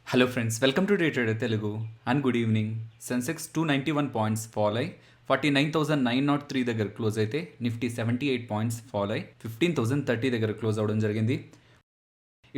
Hello friends, welcome to day trader Telugu and good evening. Sensex 291 points fall అయి 49,903 దగ్గర close అయితే Nifty 78 points fall అయి 15,030 దగ్గర క్లోజ్ అవడం జరిగింది.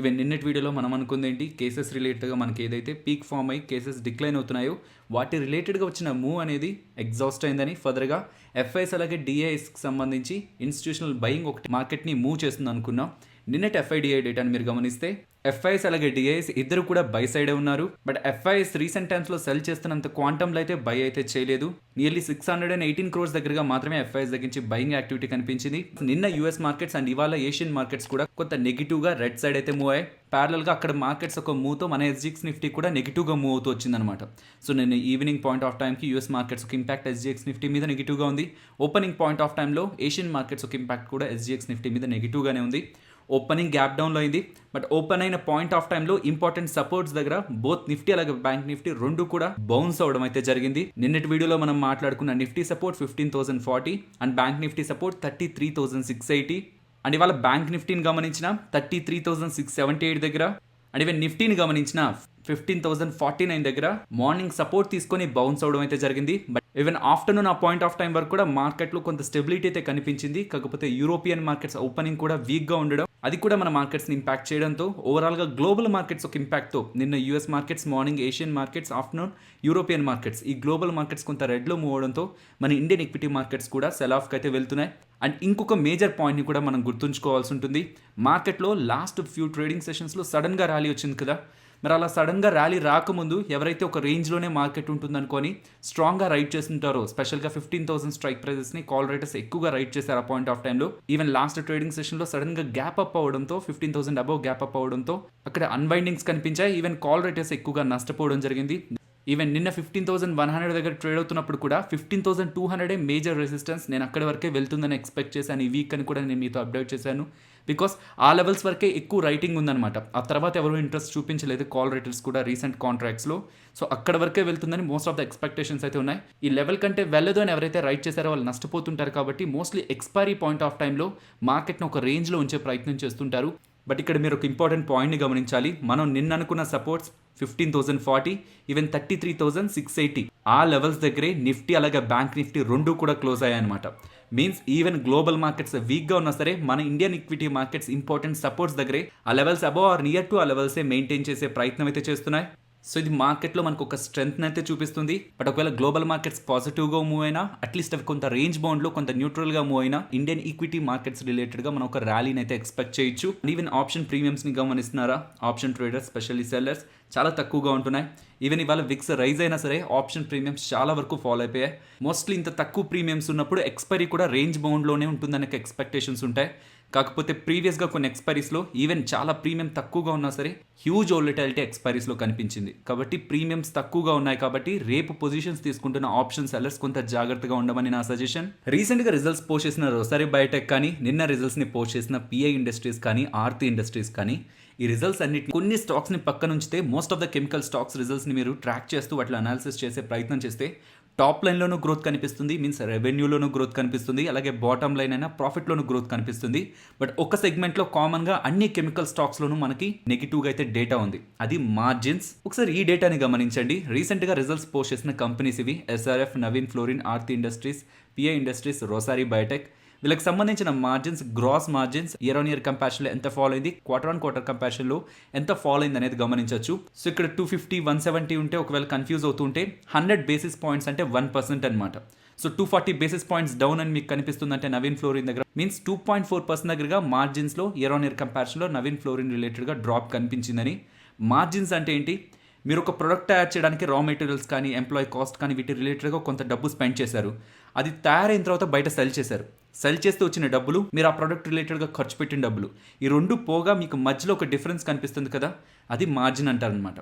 ఈవెన్ నిన్నటి వీడియోలో మనం అనుకుంది ఏంటి, కేసెస్ రిలేటెడ్గా మనకి ఏదైతే పీక్ ఫామ్ అయ్యి కేసెస్ డిక్లైన్ అవుతున్నాయో వాటి రిలేటెడ్గా వచ్చిన మూవ్ అనేది ఎగ్జాస్ట్ అయిందని, ఫర్దర్గా ఎఫ్ఐఎస్ అలాగే డిఐఎస్కి సంబంధించి ఇన్స్టిట్యూషనల్ బయింగ్ ఒకటి మార్కెట్ని మూవ్ చేస్తుంది అనుకున్నాం. నిన్నటి ఎఫ్ఐడిఐ డేటాని మీరు గమనిస్తే ఎఫ్ఐఎస్ అలాగే డిఐఎస్ ఇద్దరు కూడా బై సైడే ఉన్నారు. బట్ ఎఫ్ఐఎస్ రీసెంట్ టైమ్స్లో సెల్ చేస్తున్నంత క్వాంటంలో అయితే బై అయితే చేయలేదు. నియర్లీ 618 క్రోర్స్ దగ్గరగా మాత్రమే ఎఫ్ఐఎస్ దగ్గర నుంచి బయింగ్ యాక్టివిటీ కనిపించింది. నిన్న యూఎస్ మార్కెట్స్ అండ్ ఇవాళ ఏషియన్ మార్కెట్స్ కూడా కొంత నెగిటివ్గా రెడ్ సైడ్ అయితే మూవ్ అయ్యాయి. ప్యారల్గా అక్కడ మార్కెట్స్ ఒక మూవ్తో మన ఎస్జిఎక్స్ నిఫ్టీ కూడా నెగిటివ్గా మూవ్ అవుతూ వచ్చిందనమాట. సో నేను ఈవినింగ్ పాయింట్ ఆఫ్ టైంకి యూఎస్ మార్కెట్స్ ఒక ఇంపాక్ట్ ఎస్జిఎక్స్ నిఫ్టీ మీద నెగిటివ్గా ఉంది. ఓపెనింగ్ పాయింట్ ఆఫ్ టైంలో ఏషియన్ మార్కెట్స్ ఒక ఇంపాక్ట్ కూడా ఎస్జిఎక్స్ నిఫ్టీ మీద నెగిటివ్గానే ఉంది. ఓపెనింగ్ గ్యాప్ డౌన్లో అయింది. బట్ ఓపెన్ అయిన పాయింట్ ఆఫ్ టైంలో ఇంపార్టెంట్ సపోర్ట్స్ దగ్గర బోత్ నిఫ్టీ అలాగే బ్యాంక్ నిఫ్టీ రెండు కూడా బౌన్స్ అవడం అయితే జరిగింది. నిన్నటి వీడియోలో మనం మాట్లాడుకున్న Nifty support 15,040 and bank Nifty support 33,680 and ఇవాళ బ్యాంక్ నిఫ్టీని గమనించిన 33,678 దగ్గర అండ్ ఈవెన్ నిఫ్టీని గమనించిన 15,049 దగ్గర మార్నింగ్ సపోర్ట్ తీసుకొని బౌన్స్ అవడం అయితే జరిగింది. బట్ ఈవెన్ ఆఫ్టర్నూన్ ఆ పాయింట్ ఆఫ్ టైం వరకు కూడా మార్కెట్లో కొంత స్టెబిలిటీ అయితే కనిపించింది. కాకపోతే యూరోపియన్ మార్కెట్స్ ఓపెనింగ్ కూడా వీక్గా ఉండడం, అది కూడా మన మార్కెట్స్ని ఇంపాక్ట్ చేయడంతో ఓవరాల్గా గ్లోబల్ మార్కెట్స్ ఒక ఇంపాక్ట్తో నిన్న US markets morning, Asian markets afternoon, European markets ఈ గ్లోబల్ మార్కెట్స్ కొంత రెడ్లో మూవ్ అవడంతో మన ఇండియన్ ఈక్విటీ మార్కెట్స్ కూడా సెల్ ఆఫ్కి అయితే వెళ్తున్నాయి. అండ్ ఇంకొక మేజర్ పాయింట్ని కూడా మనం గుర్తుంచుకోవాల్సి ఉంటుంది. మార్కెట్లో లాస్ట్ ఫ్యూ ట్రేడింగ్ సెషన్స్లో సడన్గా ర్యాలీ వచ్చింది కదా, మరి అలా సడన్గా ర్యాలీ రాకముందు ఎవరైతే ఒక రేంజ్లోనే మార్కెట్ ఉంటుందనుకొని స్ట్రాంగ్గా రైట్ చేస్తుంటారో, స్పెషల్గా 15,000 స్ట్రైక్ ప్రైజెస్ని కాల్ రైటర్స్ ఎక్కువగా రైట్ చేశారు ఆ పాయింట్ ఆఫ్ టైంలో. ఈవెన్ లాస్ట్ ట్రేడింగ్ సెషన్లో సడన్గా గ్యాప్ అప్ అవడంతో 15,000 అబౌవ్ గ్యాప్ అప్ అవడంతో అక్కడ అన్బైండింగ్స్ కనిపించాయి. ఈవెన్ కాల్ రైటర్స్ ఎక్కువగా నష్టపోవడం జరిగింది. ఈవెన్ నిన్న 15,100 దగ్గర ట్రేడ్ అవుతున్నప్పుడు కూడా 15,200 మేజర్ రెసిస్టెన్స్, నేను అక్కడి వరకే వెళ్తుందని ఎక్స్పెక్ట్ చేశాను ఈ వీక్ అని కూడా నేను మీతో అప్డేట్ చేశాను. బికాస్ ఆ లెవెల్స్ వరకే ఎక్కువ రైటింగ్ ఉందన్నమాట. ఆ తర్వాత ఎవరు ఇంట్రెస్ట్ చూపించలేదు కాల్ రేటర్స్ కూడా రీసెంట్ కాంట్రాక్ట్స్లో. సో అక్కడ వరకే వెళ్తుందని మోస్ట్ ఆఫ్ ద ఎక్స్పెక్టేషన్స్ అయితే ఉన్నాయి. ఈ లెవెల్ కంటే వెళ్ళదు అని ఎవరైతే రైట్ చేశారో వాళ్ళు నష్టపోతుంటారు. కాబట్టి మోస్ట్లీ ఎక్స్పైరీ పాయింట్ ఆఫ్ టైంలో మార్కెట్ను ఒక రేంజ్లో ఉంచే ప్రయత్నం చేస్తుంటారు. బట్ ఇక్కడ మీరు ఒక ఇంపార్టెంట్ పాయింట్ని గమనించాలి. మనం నిన్న అనుకున్న సపోర్ట్స్ 15,040, ఈవెన్ 33,680 ఆ లెవెల్స్ దగ్గరే నిఫ్టీ అలాగే బ్యాంక్ నిఫ్టీ రెండు కూడా క్లోజ్ అయ్యాయన్నమాట. మీన్స్ ఈవెన్ గ్లోబల్ మార్కెట్స్ వీక్గా ఉన్నా సరే మన Indian equity markets important supports దగ్గరే ఆ levels above or near to ఆ లెవెల్సే మెయింటైన్ చేసే ప్రయత్నం అయితే చేస్తున్నాయి. సో ఇది మార్కెట్లో మనకు ఒక స్ట్రెంగ్త్ అయితే చూపిస్తుంది. బట్ ఒకవేళ గ్లోబల్ మార్కెట్స్ పాజిటివ్గా మూవ్ అయినా, అట్లీస్ట్ అవి కొంత రేంజ్ బౌండ్లో కొంత న్యూట్రల్గా మూవ్ అయినా ఇండియన్ ఈక్విటీ మార్కెట్స్ రిలేటెడ్గా మనం ఒక ర్యాలీని అయితే ఎక్స్పెక్ట్ చేయొచ్చు. ఈవెన్ ఆప్షన్ ప్రీమియమ్స్ని గమనిస్తున్నారా, ఆప్షన్ ట్రేడర్స్ స్పెషల్లీ సెల్లర్స్ చాలా తక్కువగా ఉంటున్నాయి. ఈవెన్ ఇవాళ విక్స్ రైజ్ అయినా సరే ఆప్షన్ ప్రీమియమ్స్ చాలా వరకు ఫాలో అయిపోయాయి. మోస్ట్లీ ఇంత తక్కువ ప్రీమియమ్స్ ఉన్నప్పుడు ఎక్స్పైరీ కూడా రేంజ్ బౌండ్లోనే ఉంటుందనే ఎక్స్పెక్టేషన్స్ ఉంటాయి. కాకపోతే ప్రీవియస్గా కొన్ని ఎక్స్పైరీస్లో ఈవెన్ చాలా ప్రీమియం తక్కువగా ఉన్నా సరే హ్యూజ్ వోలటాలిటీ ఎక్స్పైరీస్లో కనిపించింది. కాబట్టి ప్రీమియమ్స్ తక్కువగా ఉన్నాయి కాబట్టి రేపు పొజిషన్స్ తీసుకుంటున్న ఆప్షన్ సెల్లర్స్ కొంత జాగ్రత్తగా ఉండమని నా సజెషన్. రీసెంట్గా రిజల్ట్స్ పోస్ట్ చేసిన రోసరీ బయోటెక్ కానీ, నిన్న రిజల్ట్స్ని పోస్ట్ చేసిన పిఐ ఇండస్ట్రీస్ కానీ, ఆర్తి ఇండస్ట్రీస్ కానీ, ఈ రిజల్ట్స్ అన్నిటి కొన్ని స్టాక్స్ని పక్కన ఉంచితే most of the chemical stocks రిజల్ట్స్ని మీరు ట్రాక్ చేస్తూ వాటిలో అనాలిసిస్ చేసే ప్రయత్నం చేస్తే టాప్ లైన్లోనూ గ్రోత్ కనిపిస్తుంది, మీన్స్ రెవెన్యూలోనూ గ్రోత్ కనిపిస్తుంది, అలాగే బాటమ్ లైన్ అయినా ప్రాఫిట్లోనూ గ్రోత్ కనిపిస్తుంది. బట్ ఒక సెగ్మెంట్లో కామన్గా అన్ని కెమికల్ స్టాక్స్లోనూ మనకి నెగిటివ్గా అయితే డేటా ఉంది, అది మార్జిన్స్. ఒకసారి ఈ డేటాని గమనించండి. రీసెంట్గా రిజల్ట్స్ పోస్ట్ చేసిన కంపెనీస్ ఇవి: ఎస్ఆర్ఎఫ్, నవీన్ ఫ్లోరిన్, ఆర్తి ఇండస్ట్రీస్, పిఐ ఇండస్ట్రీస్, రోసరీ బయోటెక్. వీళ్ళకి సంబంధించిన margins, gross margins year on year కంపారిజన్లో ఎంత ఫాలో అయింది, క్వార్టర్ ఆన్ క్వార్టర్ కంపారిజన్లో ఎంత ఫాలో అయింది అనేది గమనించవచ్చు. సో ఇక్కడ 250, 170 ఉంటే ఒకవేళ కన్ఫ్యూజ్ అవుతుంటే 100 బేసిస్ పాయింట్స్ అంటే 1% అనమాట. సో 240 బేసిస్ పాయింట్స్ డౌన్ అని మీకు కనిపిస్తుందంటే నవీన్ ఫ్లోరిన్ దగ్గర మీన్స్ 2.4% దగ్గరగా మార్జిన్స్లో ఇయర్ ఆన్ ఇయర్ కంపారిజన్లో నవీన్ ఫ్లోరిన్ రిలేటెడ్గా డ్రాప్ కనిపించిందని. మార్జిన్స్ అంటే ఏంటి, మీరు ఒక ప్రొడక్ట్ తయారు చేయడానికి రా మెటీరియల్స్ కానీ, ఎంప్లాయీ కాస్ట్ కానీ వీటి రిలేటెడ్గా కొంత డబ్బు స్పెండ్ చేశారు. అది తయారైన తర్వాత బయట సెల్ చేశారు. సెల్ చేస్తే వచ్చిన డబ్బులు, మీరు ఆ ప్రోడక్ట్ రిలేటెడ్గా ఖర్చు పెట్టిన డబ్బులు, ఈ రెండు పోగా మీకు మధ్యలో ఒక డిఫరెన్స్ కనిపిస్తుంది కదా, అది మార్జిన్ అంటారనమాట.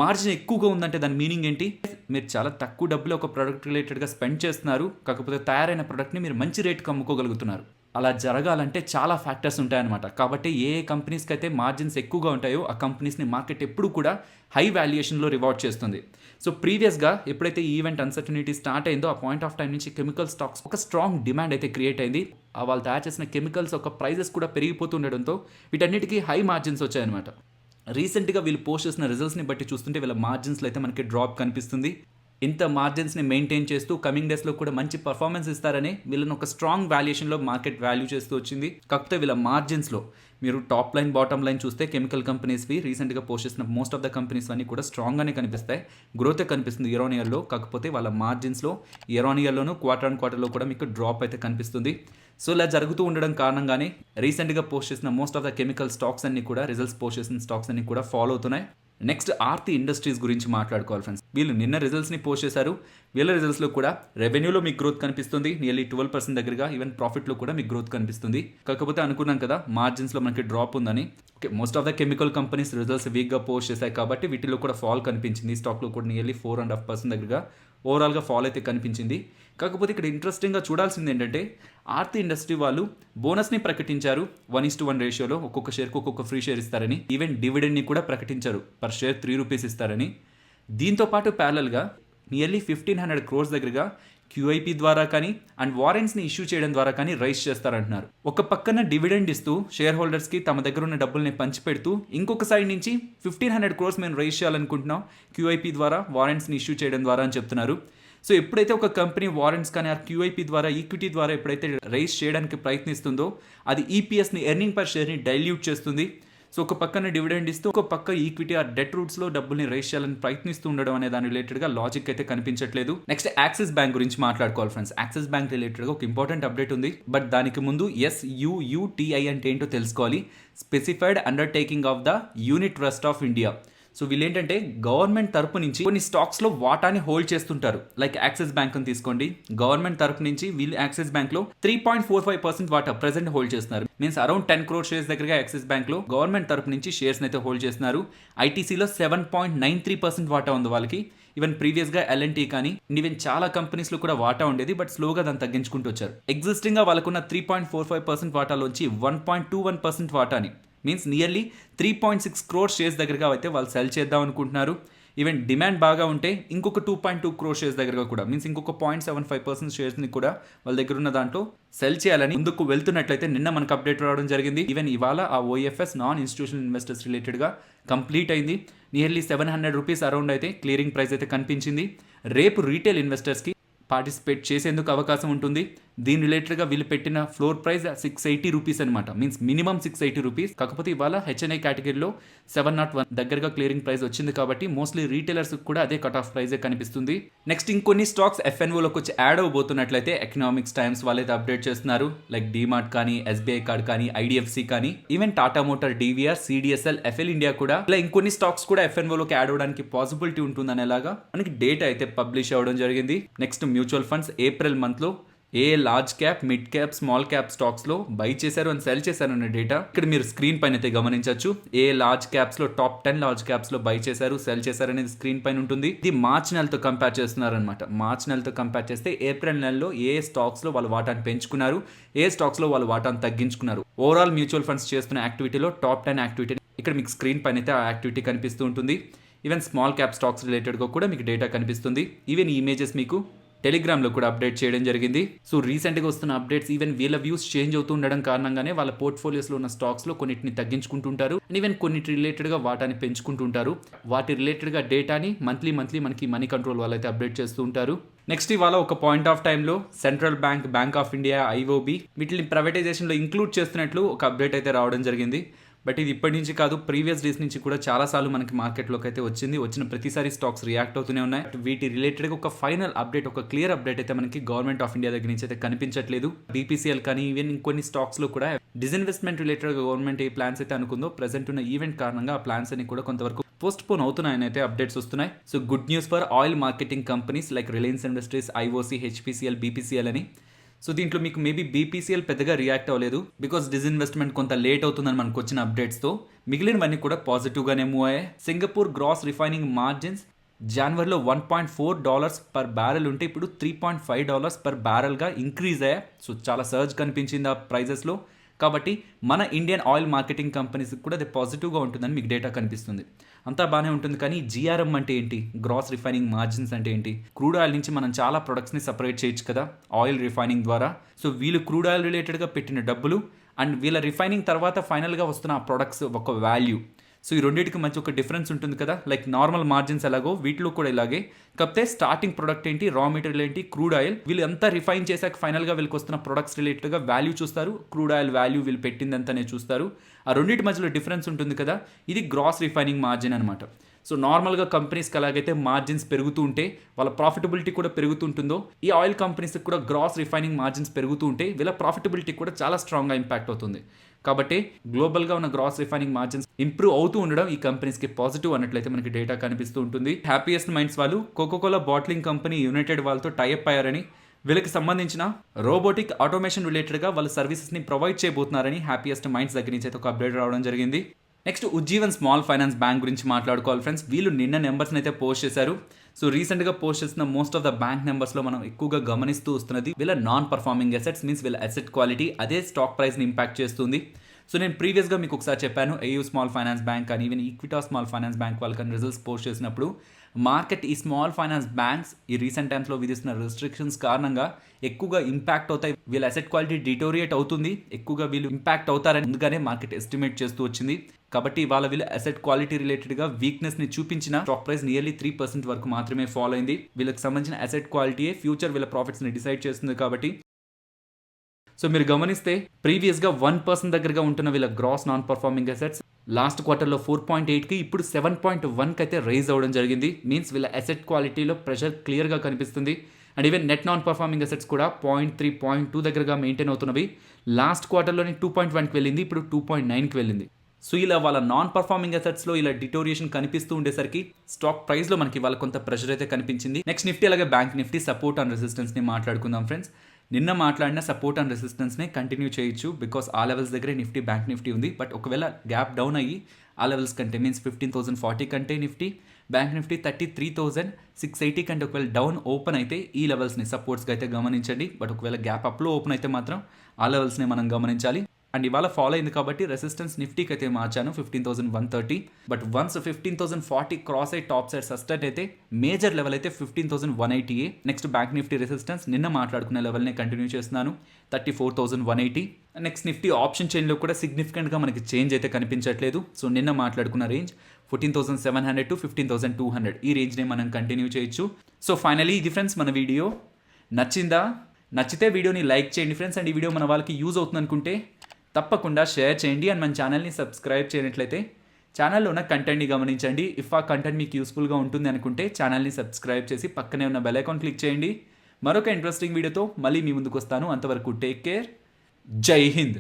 మార్జిన్ ఎక్కువగా ఉందంటే దాని మీనింగ్ ఏంటి, మీరు చాలా తక్కువ డబ్బులు ఒక ప్రోడక్ట్ రిలేటెడ్గా స్పెండ్ చేస్తున్నారు, కాకపోతే తయారైన ప్రోడక్ట్ని మీరు మంచి రేట్కి అమ్ముకోగలుగుతున్నారు. అలా జరగాలంటే చాలా ఫ్యాక్టర్స్ ఉంటాయన్నమాట. కాబట్టి ఏ కంపెనీస్కి అయితే మార్జిన్స్ ఎక్కువగా ఉంటాయో ఆ కంపెనీస్ని మార్కెట్ ఎప్పుడు కూడా హై వాల్యుయేషన్లో రివార్డ్ చేస్తుంది. సో ప్రీవియస్గా ఎప్పుడైతే ఈవెంట్ అన్సర్టనిటీ స్టార్ట్ అయిందో ఆ పాయింట్ ఆఫ్ టైం నుంచి కెమికల్ స్టాక్స్ ఒక స్ట్రాంగ్ డిమాండ్ అయితే క్రియేట్ అయింది. వాళ్ళు తయారు చేసిన కెమికల్స్ ఒక ప్రైజెస్ కూడా పెరిగిపోతుండడంతో వీటన్నిటికీ హై మార్జిన్స్ వచ్చాయన్నమాట. రీసెంట్గా వీళ్ళు పోస్ట్ చేసిన రిజల్ట్స్ని బట్టి చూస్తుంటే వీళ్ళ మార్జిన్స్లో అయితే మనకి డ్రాప్ కనిపిస్తుంది. ఇంత మార్జిన్స్ని మెయింటైన్ చేస్తూ కమింగ్ డేస్లో కూడా మంచి పర్ఫార్మెన్స్ ఇస్తారని వీళ్ళని ఒక స్ట్రాంగ్ వాల్యుయేషన్లో మార్కెట్ వాల్యూ చేస్తూ వచ్చింది. కాకపోతే వీళ్ళ మార్జిన్స్లో మీరు టాప్ లైన్ బాటమ్ లైన్ చూస్తే కెమికల్ కంపెనీస్వి రీసెంట్గా పోస్ట్ చేసిన మోస్ట్ ఆఫ్ ద కంపెనీస్ అన్నీ కూడా స్ట్రాంగ్గానే కనిపిస్తాయి. గ్రోతే కనిపిస్తుంది ఇయర్ ఆన్ ఇయర్లో. కాకపోతే వాళ్ళ మార్జిన్స్లో ఇయర్ ఆన్ ఇయర్లోనూ క్వార్టర్ ఆన్ క్వార్టర్లో కూడా మీకు డ్రాప్ అయితే కనిపిస్తుంది. సో ఇలా జరుగుతూ ఉండడం కారణంగానే రీసెంట్గా పోస్ట్ చేసిన most of the chemical stocks అన్ని కూడా రిజల్ట్స్ పోస్ట్ చేసిన స్టాక్స్ అన్ని కూడా ఫాలో అవుతున్నాయి. నెక్స్ట్ ఆర్తి ఇండస్ట్రీస్ గురించి మాట్లాడుకోవాలి ఫ్రెండ్స్. వీళ్ళు నిన్న రిజల్ట్స్ని పోస్ట్ చేశారు. వీళ్ళ రిజల్ట్స్లో కూడా రెవెన్యూలో మీకు గ్రోత్ కనిపిస్తుంది, నియర్లీ 12% దగ్గరగా. ఈవెన్ ప్రాఫిట్లో కూడా మీకు గ్రోత్ కనిపిస్తుంది. కాకపోతే అనుకున్నాం కదా మార్జిన్స్లో మనకి డ్రాప్ ఉందని. Okay, most of the chemical companies results వీక్గా పోస్ట్ చేశాయి కాబట్టి వీటిలో కూడా ఫాల్ కనిపించింది. స్టాక్లో కూడా నియర్లీ 4.5% దగ్గరగా ఓవరాల్గా ఫాల్ అయితే కనిపించింది. కాకపోతే ఇక్కడ ఇంట్రెస్టింగ్గా చూడాల్సింది ఏంటంటే ఆర్తి ఇండస్ట్రీ వాళ్ళు బోనస్ని ప్రకటించారు 1:1 రేషియోలో. ఒక్కొక్క షేర్కి ఒక్కొక్క ఫ్రీ షేర్ ఇస్తారని. ఈవెన్ డివిడెండ్ని కూడా ప్రకటించారు, పర్ షేర్ 3 రూపీస్ ఇస్తారని. దీంతో పాటు ప్యారలల్గా నియర్లీ 1,500 crores దగ్గరగా క్యూఐపీ ద్వారా కానీ అండ్ వారెంట్స్ని ఇష్యూ చేయడం ద్వారా కానీ రైజ్ చేస్తారంటున్నారు. ఒక పక్కన డివిడెండ్ ఇస్తూ షేర్ హోల్డర్స్కి తమ దగ్గర ఉన్న డబ్బుల్ని పంచిపెడుతూ ఇంకొక సైడ్ నుంచి 1,500 crores మేము రైజ్ చేయాలనుకుంటున్నాం క్యూఐపీ ద్వారా వారెంట్స్ని ఇష్యూ చేయడం ద్వారా అని చెప్తున్నారు. సో ఎప్పుడైతే ఒక కంపెనీ వారెంట్స్ కానీ ఆ క్యూఐపీ ద్వారా ఈక్విటీ ద్వారా ఎప్పుడైతే రైజ్ చేయడానికి ప్రయత్నిస్తుందో అది ఈపీఎస్ని ఎర్నింగ్ పర్ షేర్ని డైల్యూట్ చేస్తుంది. సో ఒక పక్కన డివిడెండ్ ఇస్తూ ఒక పక్క ఈక్విటీ ఆ డెట్ రూట్స్లో డబ్బుల్ని రైజ్ చేయాలని ప్రయత్నిస్తూ ఉండడం అనే దాని రిలేటెడ్గా లాజిక్ అయితే కనిపించట్లేదు. నెక్స్ట్ యాక్సిస్ బ్యాంక్ గురించి మాట్లాడుకోవాలి ఫ్రెండ్స్. యాక్సిస్ బ్యాంక్ రిలేటెడ్గా ఒక ఇంపార్టెంట్ అప్డేట్ ఉంది. బట్ దానికి ముందు SUUTI అంటే ఏంటో తెలుసుకోవాలి. Specified undertaking of the unit trust of India. So వీళ్ళు ఏంటంటే గవర్నమెంట్ తరపు నుంచి కొన్ని స్టాక్స్లో వాటాని హోల్డ్ చేస్తుంటారు. లైక్ యాక్సిస్ బ్యాంక్ అని తీసుకోండి. గవర్నమెంట్ తరపు నుంచి వీళ్ళు యాక్సిస్ బ్యాంక్లో 3.45% వాటా ప్రెసెంట్ హోల్డ్ చేస్తున్నారు. మీన్స్ అరౌండ్ 10 crore షేర్స్ దగ్గరగా యాక్సిస్ బ్యాంక్లో గవర్నమెంట్ తరపు నుంచి షేర్స్ అయితే హోల్డ్ చేస్తున్నారు. ఐటీసీలో 7.93% వాటా ఉంది వాళ్ళకి. ఈవెన్ ప్రీవియస్గా L&T కానీ ఈవెన్ చాలా కంపెనీస్లో కూడా వాటా ఉండేది. బట్ స్లోగా దాన్ని తగ్గించుకుంటూ వచ్చారు. ఎగ్జిస్టింగ్గా వాళ్ళకున్న 3.45% వాటాలోంచి 1.21% వాటాని మీన్స్ నియర్లీ 3.6 crore షేర్స్ దగ్గరగా అయితే వాళ్ళు సెల్ చేద్దాం అనుకుంటున్నారు. ఈవెన్ డిమాండ్ బాగా ఉంటే ఇంకొక 2.2 crore షేర్స్ దగ్గరగా కూడా మీన్స్ ఇంకొక 0.75% షేర్స్ని కూడా వాళ్ళ దగ్గర ఉన్న దాంట్లో సెల్ చేయాలని ముందుకు వెళ్తున్నట్లయితే నిన్న మనకు అప్డేట్ రావడం జరిగింది. ఈవెన్ ఇవాళ ఆ OFS నాన్ ఇన్స్టిట్యూషనల్ ఇన్వెస్టర్స్ రిలేటెడ్గా కంప్లీట్ అయింది. నియర్లీ 700 రూపీస్ అరౌండ్ అయితే క్లియరింగ్ ప్రైస్ అయితే కనిపించింది. రేపు రీటైల్ ఇన్వెస్టర్స్కి పార్టిసిపేట్ చేసేందుకు అవకాశం ఉంటుంది. దీని రిలేటెడ్గా వీళ్ళు పెట్టిన ఫ్లోర్ ప్రైస్ 680 రూపీస్ అనమాట. Means minimum 680 rupees. కాకపోతే ఇవాళ HNI కేటగిరీలో 701 దగ్గరగా క్లియరింగ్ ప్రైస్ వచ్చింది కాబట్టి మోస్ట్లీ రీటైలర్స్ కూడా అదే కట్ ఆఫ్ ప్రైజే కనిపిస్తుంది. నెక్స్ట్ ఇంకొన్ని స్టాక్స్ FNOలోకి వచ్చి యాడ్ అవబోతున్నట్లయితే ఎకనామిక్స్ టైమ్స్ వాళ్ళైతే అప్డేట్ చేస్తున్నారు. లైక్ డీమార్ట్ కానీ SBI కార్డ్ కానీ IDFC కానీ even Tata motor DVR CDSL FL India కూడా ఇలా ఇంకొన్ని స్టాక్స్ కూడా FNOలోకి యాడ్ అవడానికి పాసిబిలిటీ ఉంటుందనేలాగా మనకి డేటా అయితే పబ్లిష్ అవ్వడం జరిగింది. నెక్స్ట్ మ్యూచువల్ ఫండ్స్ ఏప్రిల్ మంత్లో a large cap mid cap small cap స్టాక్స్లో బై చేశారు అని సెల్ చేశారు అనే డేటా ఇక్కడ మీరు స్క్రీన్ పైన అయితే గమనించవచ్చు. ఏ లార్జ్ క్యాప్స్లో టాప్ 10 లార్జ్ క్యాప్స్లో బై చేశారు సెల్ చేశారు అనేది స్క్రీన్ పైన ఉంటుంది. ఇది మార్చ్ నెలతో కంపేర్ చేస్తున్నారు అనమాట. మార్చ్ నెలతో కంపేర్ చేస్తే ఏప్రిల్ నెలలో ఏ స్టాక్స్లో వాళ్ళు వాటాను పెంచుకున్నారు, ఏ స్టాక్స్లో వాళ్ళు వాటాను తగ్గించుకున్నారు. ఓవరాల్ మ్యూచువల్ ఫండ్స్ చేస్తున్న యాక్టివిటీలో టాప్ 10 యాక్టివిటీ ఇక్కడ మీకు స్క్రీన్ పైన అయితే ఆ యాక్టివిటీ కనిపిస్తూ ఉంటుంది. ఈవెన్ స్మాల్ క్యాప్ స్టాక్స్ రిలేటెడ్గా కూడా మీకు డేటా కనిపిస్తుంది. ఈవెన్ ఈ ఇమేజెస్ మీకు టెలిగ్రామ్లో కూడా అప్డేట్ చేయడం జరిగింది. సో రీసెంట్గా వస్తున్న అప్డేట్స్ ఈవెన్ వీళ్ళ వ్యూస్ చేంజ్ అవుతూ ఉండడం కారణంగానే వాళ్ళ పోర్ట్ఫోలియోస్లో ఉన్న స్టాక్స్లో కొన్నిటిని తగ్గించుకుంటుంటారు అండ్ ఈవెన్ కొన్నిటి రిలేటెడ్గా వాటాని పెంచుకుంటుంటారు. వాటి రిలేటెడ్గా డేటాని మంత్లీ మనకి మనీ కంట్రోల్ వాళ్ళైతే అప్డేట్ చేస్తూ ఉంటారు. నెక్స్ట్ ఇవాళ ఒక పాయింట్ ఆఫ్ టైంలో central bank of India IOB వీటిని ప్రైవేటైజేషన్లో ఇంక్లూడ్ చేస్తున్నట్లు ఒక అప్డేట్ అయితే రావడం జరిగింది. బట్ ఇది ఇప్పటి నుంచి కాదు, ప్రీవియస్ డేస్ నుంచి కూడా చాలాసార్లు మనకి మార్కెట్లోకి అయితే వచ్చిన ప్రతిసారి స్టాక్స్ రియాక్ట్ అవుతూనే ఉన్నాయి. వీటి రిలేటెడ్గా ఒక ఫైనల్ అప్డేట్, ఒక క్లియర్ అప్డేట్ అయితే మనకి గవర్నమెంట్ ఆఫ్ ఇండియా దగ్గర నుంచి అయితే కనిపించట్లేదు. BPCL కానీ ఈవెన్ ఇంకొన్ని స్టాక్స్లో కూడా డిస్ఇన్వెస్ట్మెంట్ రిలేటెడ్గా గవర్నమెంట్ ఏ ప్లాన్స్ అయితే అనుకుందో ప్రెసెంట్ ఉన్న ఈవెంట్ కారణంగా ఆ ప్లాన్స్ అని కూడా కొంతవరకు పోస్ట్ పోన్ అవుతున్నాయని అయితే అప్డేట్స్ వస్తున్నాయి. So good news for oil marketing companies like Reliance industries, IOC, HPCL, BPCL అని. సో దీంట్లో మీకు మేబీ BPCL పెద్దగా రియాక్ట్ అవ్వలేదు బికాస్ డిస్ఇన్వెస్ట్మెంట్ కొంత లేట్ అవుతుందని మనకు వచ్చిన అప్డేట్స్తో. మిగిలినవన్నీ కూడా పాజిటివ్గానే మూవ్ అయ్యాయి. సింగపూర్ గ్రాస్ రిఫైనింగ్ మార్జిన్స్ జనవరిలో $1.4 పర్ బ్యారెల్ ఉంటే ఇప్పుడు $3.5 పర్ బ్యారెల్గా ఇంక్రీజ్ అయ్యాయి. సో చాలా సర్జ్ కనిపించింది ఆ ప్రైజెస్లో. కాబట్టి మన ఇండియన్ ఆయిల్ మార్కెటింగ్ కంపెనీస్కి కూడా అది పాజిటివ్గా ఉంటుందని మీకు డేటా కనిపిస్తుంది. అంతా బాగానే ఉంటుంది. కానీ GRM అంటే ఏంటి, గ్రాస్ రిఫైనింగ్ మార్జిన్స్ అంటే ఏంటి? క్రూడ్ ఆయిల్ నుంచి మనం చాలా ప్రొడక్ట్స్ని సపరేట్ చేయొచ్చు కదా ఆయిల్ రిఫైనింగ్ ద్వారా. సో వీళ్ళు క్రూడ్ ఆయిల్ రిలేటెడ్గా పెట్టిన డబ్బులు అండ్ వీళ్ళ రిఫైనింగ్ తర్వాత ఫైనల్గా వస్తున్న ఆ ప్రొడక్ట్స్ ఒక వాల్యూ. సో ఈ రెండింటికి మధ్య ఒక డిఫరెన్స్ ఉంటుంది కదా, లైక్ నార్మల్ మార్జిన్స్ ఎలాగో వీటిలో కూడా ఇలాగే. కాకపోతే స్టార్టింగ్ ప్రొడక్ట్ ఏంటి, రా మెటీరియల్ ఏంటి, క్రూడ్ ఆయిల్, వీళ్ళు అంతా రిఫైన్ చేశాక ఫైనల్గా వీళ్ళకి వస్తున్న ప్రొడక్ట్స్ రిలేటెడ్గా వాల్యూ చూస్తారు. క్రూడ్ ఆయిల్ వాల్యూ వీళ్ళు పెట్టిందంతానే చూస్తారు. ఆ రెండింటి మధ్యలో డిఫరెన్స్ ఉంటుంది కదా, ఇది గ్రాస్ రిఫైనింగ్ మార్జిన్ అనమాట. సో నార్మల్గా కంపెనీస్కి ఎలాగైతే మార్జిన్స్ పెరుగుతూ ఉంటే వాళ్ళ ప్రాఫిటబిలిటీ కూడా పెరుగుతుంటుందో, ఈ ఆయిల్ కంపెనీస్కి కూడా గ్రాస్ రిఫైనింగ్ మార్జిన్స్ పెరుగుతూ ఉంటే వీళ్ళ ప్రాఫిటబిలిటీ కూడా చాలా స్ట్రాంగ్గా ఇంపాక్ట్ అవుతుంది. కాబట్టి గ్లోబల్గా ఉన్న గ్రాస్ రిఫైనింగ్ మార్జిన్స్ ఇంప్రూవ్ అవుతూ ఉండడం ఈ కంపెనీస్కి పాజిటివ్ అన్నట్లయితే మనకి డేటా కనిపిస్తూ ఉంటుంది. హ్యాపీయెస్ట్ మైండ్స్ వాళ్ళు కోకోకోలా బాటిలింగ్ కంపెనీ యునైటెడ్ వాళ్ళతో టైఅప్ అయ్యారని, వీళ్ళకి సంబంధించిన రోబోటిక్ ఆటోమేషన్ రిలేటెడ్గా వాళ్ళ సర్వీసెస్ని ప్రొవైడ్ చేయబోతున్నారని హ్యాపీయెస్ట్ మైండ్స్ దగ్గర నుంచి అయితే ఒక అప్డేట్ రావడం జరిగింది. Next Ujjivan small finance bank గురించి మాట్లాడుకోవాలి ఫ్రెండ్స్. వీళ్ళు నిన్న నెంబర్స్ని అయితే పోస్ట్ చేశారు. సో రీసెంట్గా పోస్ట్ చేసిన మోస్ట్ ఆఫ్ ద బ్యాంక్ నెంబర్స్లో మనం ఎక్కువగా గమనిస్తూ వస్తున్నది వీళ్ళ నాన్ పర్ఫార్మింగ్ అసెట్స్, మీన్స్ వీళ్ళ అసెట్ క్వాలిటీ అదే స్టాక్ ప్రైస్ని ఇంపాక్ట్ చేస్తుంది. సో నేను ప్రీవియస్గా మీకు ఒకసారి చెప్పాను, ఏయూ స్మాల్ ఫైనాన్స్ బ్యాంక్ అని even Equitas small finance bank వాళ్ళకి రిజల్ట్స్ పోస్ట్ చేసినప్పుడు మార్కెట్ ఈ స్మాల్ ఫైనాన్స్ బ్యాంక్స్ ఈ రీసెంట్ టైమ్స్లో విధిస్తున్న రిస్ట్రిక్షన్స్ కారణంగా ఎక్కువగా ఇంపాక్ట్ అవుతాయి, వీళ్ళ అసెట్ క్వాలిటీ డిటోరియేట్ అవుతుంది, ఎక్కువగా వీళ్ళు ఇంపాక్ట్ అవుతారని ముందుగానే మార్కెట్ ఎస్టిమేట్ చేస్తూ వచ్చింది. కాబట్టి ఇవాళ వీళ్ళ అసెట్ క్వాలిటీ రిలేటెడ్గా వీక్నెస్ని చూపించిన స్టాక్ ప్రైస్ నియర్లీ 3% వరకు మాత్రమే ఫాలో అయింది. వీళ్ళకి సంబంధించిన అసెట్ క్వాలిటీయే ఫ్యూచర్ వీళ్ళ ప్రాఫిట్స్ని డిసైడ్ చేస్తుంది. కాబట్టి సో మీరు గమనిస్తే ప్రీవియస్గా 1% దగ్గరగా ఉంటున్న వీళ్ళ gross non performing assets last క్వార్టర్లో 4.8కి ఇప్పుడు 7.1కి అయితే రైజ్ అవ్వడం జరిగింది. మీన్స్ వీళ్ళ అసెట్ క్వాలిటీలో ప్రెషర్ క్లియర్గా కనిపిస్తుంది. And even net non performing assets కూడా 0.3, 0.2 దగ్గరగా మెయింటైన్ అవుతున్నవి. లాస్ట్ క్వార్టర్లోని 2.1కి వెళ్ళింది, ఇప్పుడు 2.9కి వెళ్ళింది. సో ఇలా వాళ్ళ నాన్ పర్ఫార్మింగ్ అసెట్స్లో ఇలా డిటోరియేషన్ కనిపిస్తూ ఉండేసరికి స్టాక్ ప్రైస్లో మనకి వాళ్ళ కొంత ప్రెషర్ అయితే కనిపించింది. నెక్స్ట్ నిఫ్టీ అలాగే బ్యాంక్ నిఫ్టీ సపోర్ట్ అండ్ రెసిస్టెన్స్ని మాట్లాడుకుందాం ఫ్రెండ్స్. నిన్న మాట్లాడిన సపోర్ట్ అండ్ రెసిస్టెన్స్ని కంటిన్యూ చేయొచ్చు, బికాస్ ఆ లెవెల్స్ దగ్గరే నిఫ్టీ బ్యాంక్ నిఫ్టీ ఉంది. బట్ ఒకవేళ గ్యాప్ డౌన్ అయ్యి ఆ లెవెల్స్ కంటే మీన్స్ 15,040 కంటే నిఫ్టీ బ్యాంక్ నిఫ్టీ 33,680 కంటే ఒకవేళ డౌన్ ఓపెన్ అయితే ఈ లెవెల్స్ని సపోర్ట్స్గా అయితే గమనించండి. బట్ ఒకవేళ గ్యాప్ అప్లో ఓపెన్ అయితే మాత్రం ఆ లెవెల్స్ని మనం గమనించాలి. అండ్ ఇవాళ ఫాలో అయింది కాబట్టి రెసిస్టెన్స్ నిఫ్టీకి అయితే మార్చాను 15,130. బట్ వన్స్ 15,040 క్రాస్ అయ్యి టాప్ సైడ్ సస్టైన్ అయితే మేజర్ లెవెల్ అయితే 15,180. నెక్స్ట్ బ్యాంక్ నిఫ్టీ రెసిస్టెన్స్ నిన్న మాట్లాడుకునే లెవెల్ని కంటిన్యూ చేస్తున్నాను 34,180. నెక్స్ట్ నిఫ్టీ ఆప్షన్ చైన్లో కూడా సిగ్నిఫికెంట్గా మనకి చేంజ్ అయితే కనిపించట్లేదు. సో నిన్న మాట్లాడుకున్న రేంజ్ 14,700 to 15,200 ఈ రేంజ్ని మనం కంటిన్యూ చేయొచ్చు. సో ఫైనలీ ఇది ఫ్రెండ్స్ మన వీడియో. నచ్చితే వీడియోని లైక్ చేయండి ఫ్రెండ్స్. అండ్ ఈ వీడియో మన వాళ్ళకి యూజ్ అవుతుంది అనుకుంటే తప్పకుండా షేర్ చేయండి. అండ్ మన ఛానల్ని సబ్స్క్రైబ్ చేయనట్లయితే ఛానల్లో ఉన్న కంటెంట్ని గమనించండి. ఇఫ్ ఆ కంటెంట్ మీకు యూస్ఫుల్గా ఉంటుంది అనుకుంటే ఛానల్ని సబ్స్క్రైబ్ చేసి పక్కనే ఉన్న బెల్ ఐకాన్ క్లిక్ చేయండి. మరొక ఇంట్రెస్టింగ్ వీడియోతో మళ్ళీ మీ ముందుకు వస్తాను. అంతవరకు టేక్ కేర్. జై హింద్.